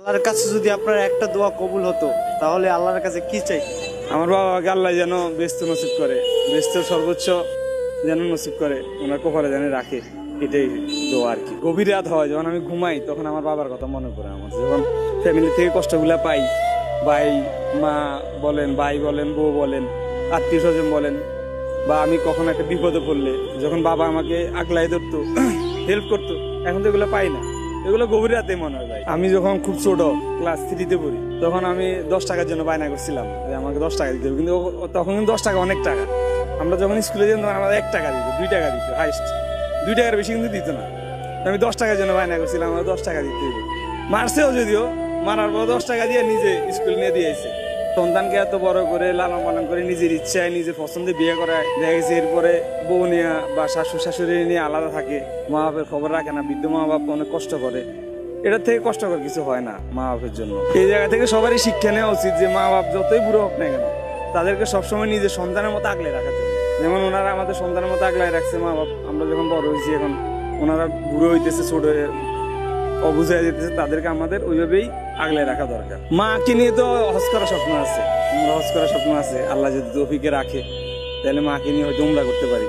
আল্লাহর কাছে যদি আপনার একটা দোয়া কবুল হতো তাহলে আল্লাহর কাছে কি চাইতেন? আমার বাবাকে আল্লাহ যেন ব্যস্ত নসিব করে, ব্যস্ত সর্বোচ্চ যেন নসিব করে, ওনার কপালে যেন রাখে, এটাই দোয়া আর কি। গভীর রাত হয় যখন আমি ঘুমাই তখন আমার বাবার কথা মনে পড়ে। আমার যখন ফ্যামিলি থেকে কষ্টগুলা পাই, ভাই মা বলেন, ভাই বলেন, বউ বলেন, আত্মীয় স্বজন বলেন, বা আমি কখনো একটা বিপদে পড়লে যখন বাবা আমাকে আগলাই ধরতো, হেল্প করতো, এখন তো এগুলো পাই না। এগুলো গভীর রাতে মনে হয়। ভাই আমি যখন খুব ছোট ক্লাস 3-তে পড়ি তখন আমি 10 টাকার জন্য বায়না করছিলাম যে আমাকে 10 টাকা দিতে হবে, কিন্তু তখন কিন্তু 10 টাকা অনেক টাকা। আমরা যখন স্কুলে যেতাম তখন আমাদের 1 টাকা দিত, 2 টাকা দিত, হাইস্ট 2 টাকার বেশি কিন্তু দিত না। আমি 10 টাকার জন্য বায়না করছিলাম আমার 10 টাকা দিতে হবে। মারছেও, যদিও মারার পর 10 টাকা দিয়ে নিজে স্কুল নিয়ে দিয়েছে। সন্তানকে এত বড় করে লালন পালন করে নিজের ইচ্ছায় নিজের পছন্দে বিয়ে করায়, দেখা গেছে এরপরে বউ নিয়ে বা শাশুড় শাশুড়ি নিয়ে আলাদা থাকে, মা বাপের খবর রাখে না, বৃদ্ধ মা বাপ অনেক কষ্ট করে। এটার থেকে কষ্টকর কিছু হয় না মা বাপের জন্য। এই জায়গা থেকে সবারই শিক্ষা নেওয়া উচিত যে মা বাপ যতই বুড়ো হোক না কেন তাদেরকে সবসময় নিজের সন্তানের মতো আগলে রাখার জন্য। যেমন ওনারা আমাদের সন্তানের মতো আগলাই রাখছে মা বাপ। আমরা যখন বড় হয়েছি, এখন ওনারা বুড়ো হইতেছে, ছোট অবুঝ হয়ে যেতেছে, তাদেরকে আমাদের ওইভাবেই আগলে রাখা দরকার। মাকে নিয়ে তো হজ করার স্বপ্ন আছে, হজ করার স্বপ্ন আছে। আল্লাহ যদি তৌফিকে রাখে তাহলে মাকে নিয়ে হয়তো উমরা করতে পারি।